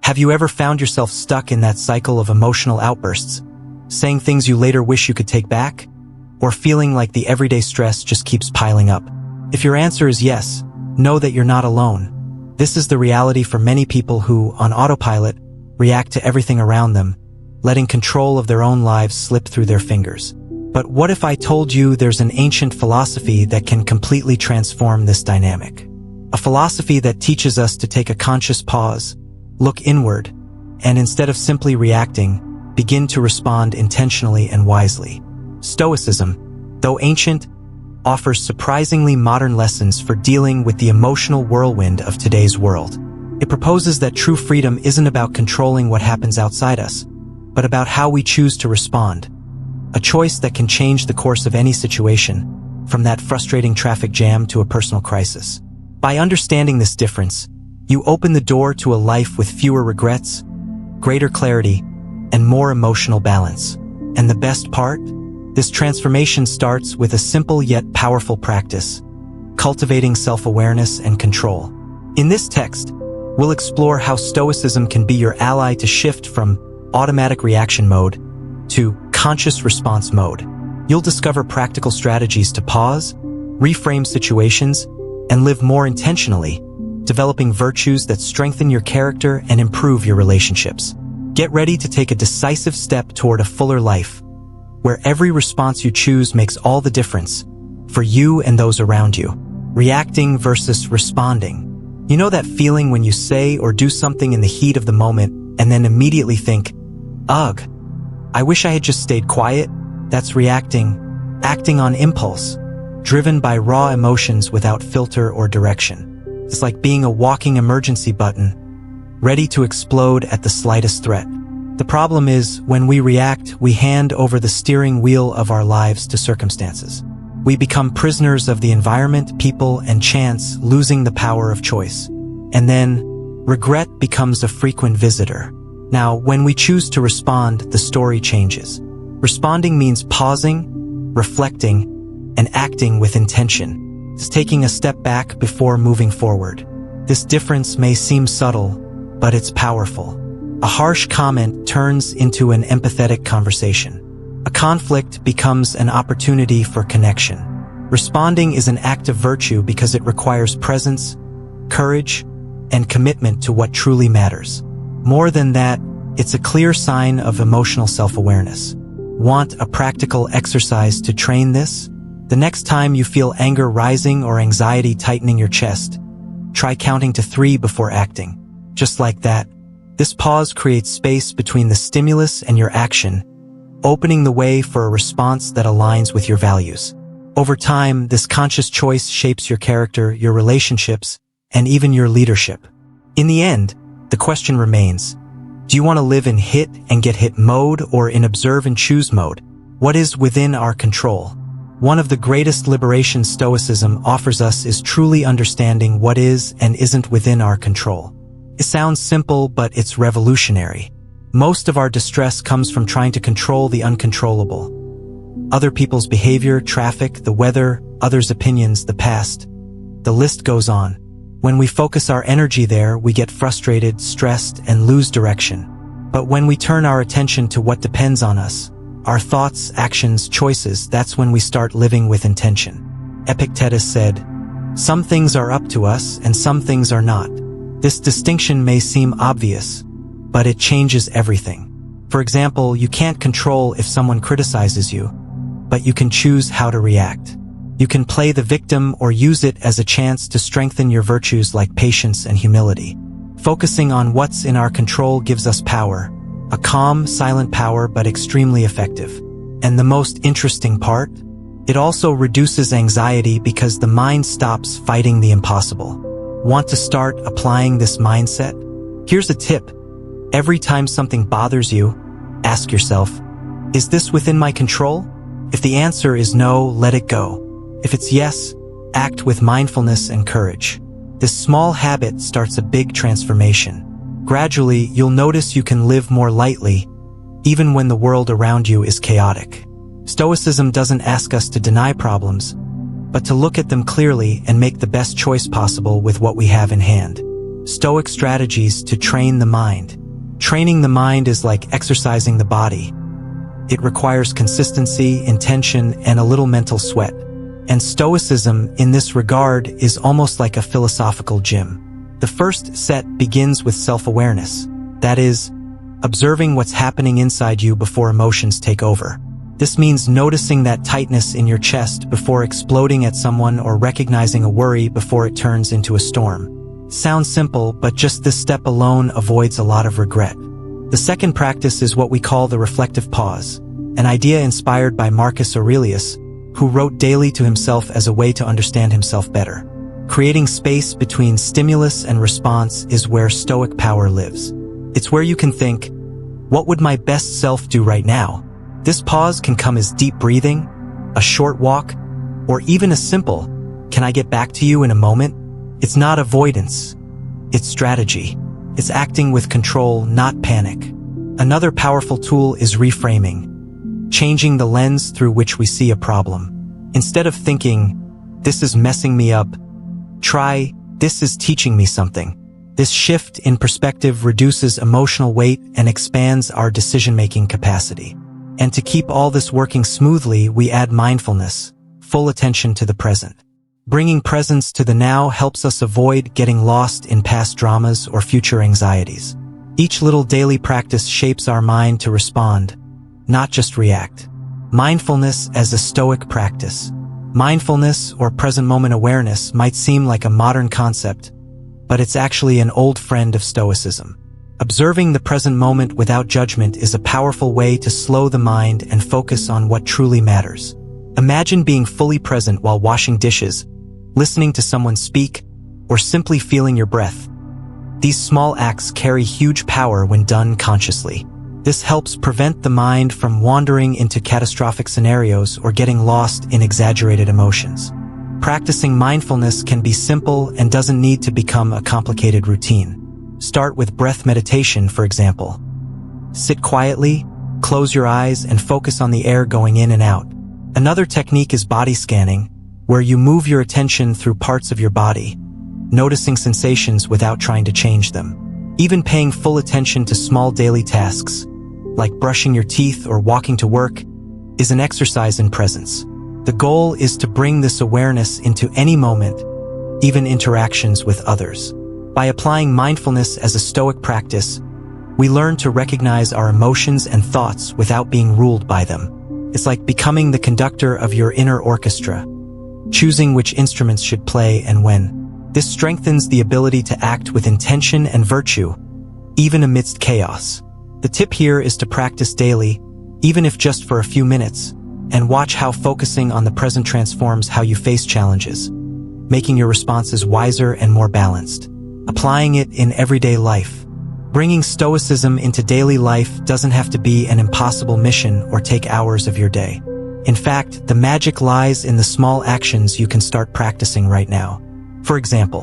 Have you ever found yourself stuck in that cycle of emotional outbursts, saying things you later wish you could take back? Or feeling like the everyday stress just keeps piling up? If your answer is yes, know that you're not alone. This is the reality for many people who, on autopilot, react to everything around them, letting control of their own lives slip through their fingers. But what if I told you there's an ancient philosophy that can completely transform this dynamic? A philosophy that teaches us to take a conscious pause, look inward, and instead of simply reacting, begin to respond intentionally and wisely. Stoicism, though ancient, offers surprisingly modern lessons for dealing with the emotional whirlwind of today's world. It proposes that true freedom isn't about controlling what happens outside us, but about how we choose to respond. A choice that can change the course of any situation, from that frustrating traffic jam to a personal crisis. By understanding this difference, you open the door to a life with fewer regrets, greater clarity, and more emotional balance. And the best part? This transformation starts with a simple yet powerful practice: cultivating self-awareness and control. In this text, we'll explore how Stoicism can be your ally to shift from automatic reaction mode to conscious response mode. You'll discover practical strategies to pause, reframe situations, and live more intentionally, developing virtues that strengthen your character and improve your relationships. Get ready to take a decisive step toward a fuller life, where every response you choose makes all the difference for you and those around you. Reacting versus responding. You know that feeling when you say or do something in the heat of the moment and then immediately think, "Ugh, I wish I had just stayed quiet"? That's reacting, acting on impulse, driven by raw emotions without filter or direction. It's like being a walking emergency button, ready to explode at the slightest threat. The problem is, when we react, we hand over the steering wheel of our lives to circumstances. We become prisoners of the environment, people, and chance, losing the power of choice. And then, regret becomes a frequent visitor. Now, when we choose to respond, the story changes. Responding means pausing, reflecting, and acting with intention. It's taking a step back before moving forward. This difference may seem subtle, but it's powerful. A harsh comment turns into an empathetic conversation. A conflict becomes an opportunity for connection. Responding is an act of virtue because it requires presence, courage, and commitment to what truly matters. More than that, it's a clear sign of emotional self-awareness. Want a practical exercise to train this? The next time you feel anger rising or anxiety tightening your chest, try counting to 3 before acting. Just like that, this pause creates space between the stimulus and your action, opening the way for a response that aligns with your values. Over time, this conscious choice shapes your character, your relationships, and even your leadership. In the end, the question remains: do you want to live in hit and get hit mode or in observe and choose mode? What is within our control? One of the greatest liberations Stoicism offers us is truly understanding what is and isn't within our control. It sounds simple, but it's revolutionary. Most of our distress comes from trying to control the uncontrollable. Other people's behavior, traffic, the weather, others' opinions, the past. The list goes on. When we focus our energy there, we get frustrated, stressed, and lose direction. But when we turn our attention to what depends on us, our thoughts, actions, choices, that's when we start living with intention. Epictetus said, "Some things are up to us and some things are not." This distinction may seem obvious, but it changes everything. For example, you can't control if someone criticizes you, but you can choose how to react. You can play the victim or use it as a chance to strengthen your virtues like patience and humility. Focusing on what's in our control gives us power, a calm, silent power, but extremely effective. And the most interesting part? It also reduces anxiety because the mind stops fighting the impossible. Want to start applying this mindset? Here's a tip. Every time something bothers you, ask yourself, is this within my control? If the answer is no, let it go. If it's yes, act with mindfulness and courage. This small habit starts a big transformation. Gradually, you'll notice you can live more lightly, even when the world around you is chaotic. Stoicism doesn't ask us to deny problems, but to look at them clearly and make the best choice possible with what we have in hand. Stoic strategies to train the mind. Training the mind is like exercising the body. It requires consistency, intention, and a little mental sweat. And Stoicism, in this regard, is almost like a philosophical gym. The first set begins with self-awareness. That is, observing what's happening inside you before emotions take over. This means noticing that tightness in your chest before exploding at someone or recognizing a worry before it turns into a storm. Sounds simple, but just this step alone avoids a lot of regret. The second practice is what we call the reflective pause, an idea inspired by Marcus Aurelius, who wrote daily to himself as a way to understand himself better. Creating space between stimulus and response is where Stoic power lives. It's where you can think, what would my best self do right now? This pause can come as deep breathing, a short walk, or even a simple, can I get back to you in a moment? It's not avoidance, it's strategy. It's acting with control, not panic. Another powerful tool is reframing, changing the lens through which we see a problem. Instead of thinking, this is messing me up, try, this is teaching me something. This shift in perspective reduces emotional weight and expands our decision-making capacity. And to keep all this working smoothly, we add mindfulness, full attention to the present. Bringing presence to the now helps us avoid getting lost in past dramas or future anxieties. Each little daily practice shapes our mind to respond, not just react. Mindfulness as a Stoic practice. Mindfulness or present moment awareness might seem like a modern concept, but it's actually an old friend of Stoicism. Observing the present moment without judgment is a powerful way to slow the mind and focus on what truly matters. Imagine being fully present while washing dishes, listening to someone speak, or simply feeling your breath. These small acts carry huge power when done consciously. This helps prevent the mind from wandering into catastrophic scenarios or getting lost in exaggerated emotions. Practicing mindfulness can be simple and doesn't need to become a complicated routine. Start with breath meditation, for example. Sit quietly, close your eyes, and focus on the air going in and out. Another technique is body scanning, where you move your attention through parts of your body, noticing sensations without trying to change them. Even paying full attention to small daily tasks, like brushing your teeth or walking to work, is an exercise in presence. The goal is to bring this awareness into any moment, even interactions with others. By applying mindfulness as a Stoic practice, we learn to recognize our emotions and thoughts without being ruled by them. It's like becoming the conductor of your inner orchestra, choosing which instruments should play and when. This strengthens the ability to act with intention and virtue, even amidst chaos. The tip here is to practice daily, even if just for a few minutes, and watch how focusing on the present transforms how you face challenges, making your responses wiser and more balanced. Applying it in everyday life. Bringing Stoicism into daily life doesn't have to be an impossible mission or take hours of your day. In fact, the magic lies in the small actions you can start practicing right now. For example,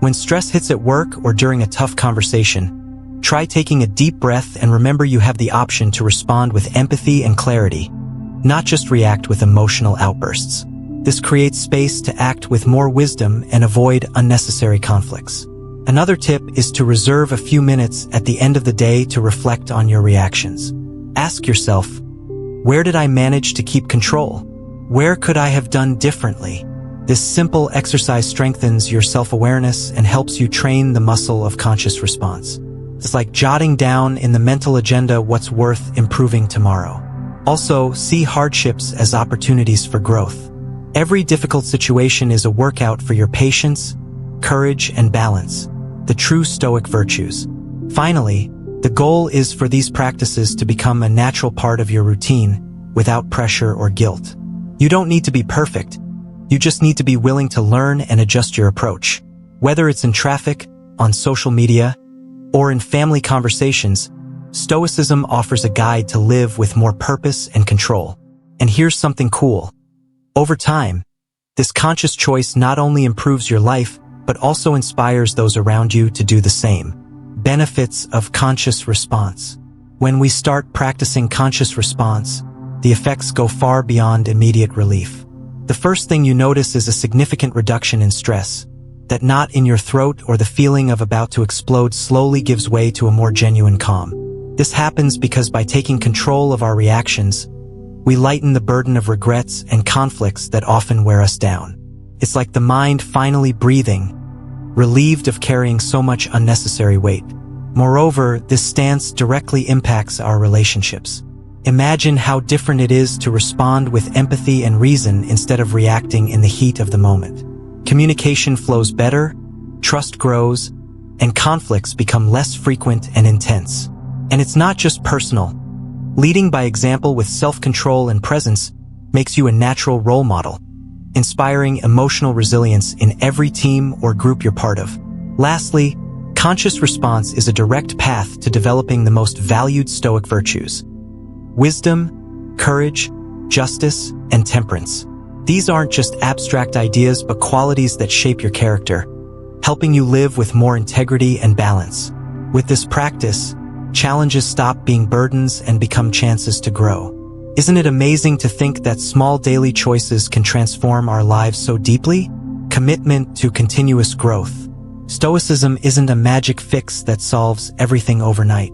when stress hits at work or during a tough conversation, try taking a deep breath and remember you have the option to respond with empathy and clarity, not just react with emotional outbursts. This creates space to act with more wisdom and avoid unnecessary conflicts. Another tip is to reserve a few minutes at the end of the day to reflect on your reactions. Ask yourself, where did I manage to keep control? Where could I have done differently? This simple exercise strengthens your self-awareness and helps you train the muscle of conscious response. It's like jotting down in the mental agenda what's worth improving tomorrow. Also, see hardships as opportunities for growth. Every difficult situation is a workout for your patience, courage, and balance, the true Stoic virtues. Finally, the goal is for these practices to become a natural part of your routine without pressure or guilt. You don't need to be perfect. You just need to be willing to learn and adjust your approach. Whether it's in traffic, on social media, or in family conversations, Stoicism offers a guide to live with more purpose and control. And here's something cool. Over time, this conscious choice not only improves your life, but also inspires those around you to do the same. Benefits of conscious response. When we start practicing conscious response, the effects go far beyond immediate relief. The first thing you notice is a significant reduction in stress. that knot in your throat or the feeling of about to explode slowly gives way to a more genuine calm. This happens because by taking control of our reactions, we lighten the burden of regrets and conflicts that often wear us down. It's like the mind finally breathing, relieved of carrying so much unnecessary weight. Moreover, this stance directly impacts our relationships. Imagine how different it is to respond with empathy and reason instead of reacting in the heat of the moment. Communication flows better, trust grows, and conflicts become less frequent and intense. And it's not just personal. Leading by example with self-control and presence makes you a natural role model, inspiring emotional resilience in every team or group you're part of. Lastly, conscious response is a direct path to developing the most valued Stoic virtues: wisdom, courage, justice, and temperance. These aren't just abstract ideas but qualities that shape your character, helping you live with more integrity and balance. With this practice, challenges stop being burdens and become chances to grow. Isn't it amazing to think that small daily choices can transform our lives so deeply? Commitment to continuous growth. Stoicism isn't a magic fix that solves everything overnight.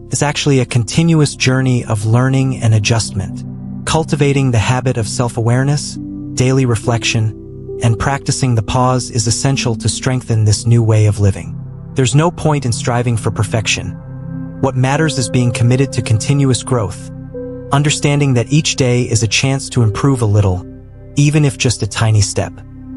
It's actually a continuous journey of learning and adjustment. Cultivating the habit of self-awareness, daily reflection, and practicing the pause is essential to strengthen this new way of living. There's no point in striving for perfection. What matters is being committed to continuous growth, understanding that each day is a chance to improve a little, even if just a tiny step.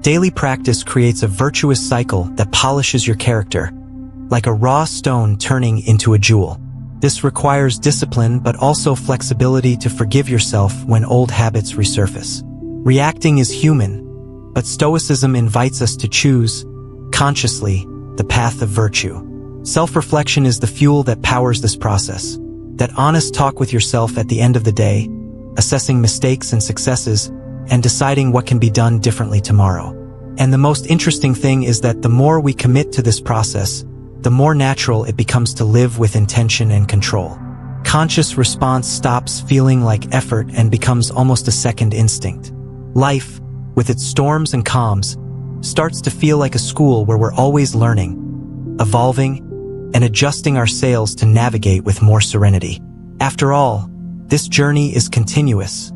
Daily practice creates a virtuous cycle that polishes your character, like a raw stone turning into a jewel. This requires discipline but also flexibility to forgive yourself when old habits resurface. Reacting is human, but Stoicism invites us to choose, consciously, the path of virtue. Self-reflection is the fuel that powers this process. That honest talk with yourself at the end of the day, assessing mistakes and successes, and deciding what can be done differently tomorrow. And the most interesting thing is that the more we commit to this process, the more natural it becomes to live with intention and control. Conscious response stops feeling like effort and becomes almost a second instinct. Life, with its storms and calms, starts to feel like a school where we're always learning, evolving, and adjusting our sails to navigate with more serenity. After all, this journey is continuous,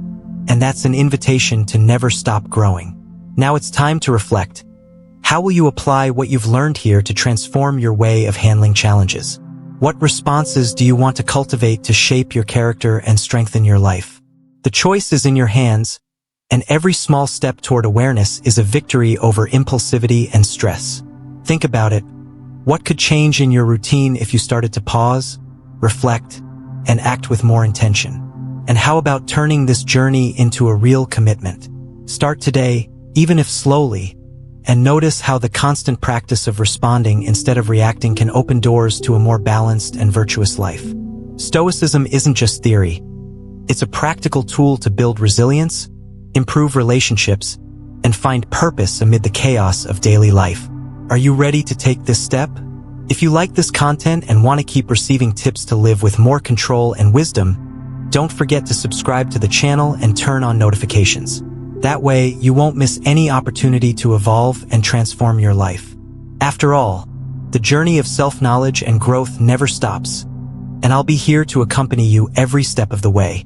and that's an invitation to never stop growing. Now it's time to reflect. How will you apply what you've learned here to transform your way of handling challenges? What responses do you want to cultivate to shape your character and strengthen your life? The choice is in your hands, and every small step toward awareness is a victory over impulsivity and stress. Think about it. What could change in your routine if you started to pause, reflect, and act with more intention? And how about turning this journey into a real commitment? Start today, even if slowly, and notice how the constant practice of responding instead of reacting can open doors to a more balanced and virtuous life. Stoicism isn't just theory. It's a practical tool to build resilience, improve relationships, and find purpose amid the chaos of daily life. Are you ready to take this step? If you like this content and want to keep receiving tips to live with more control and wisdom, don't forget to subscribe to the channel and turn on notifications. That way, you won't miss any opportunity to evolve and transform your life. After all, the journey of self-knowledge and growth never stops, and I'll be here to accompany you every step of the way.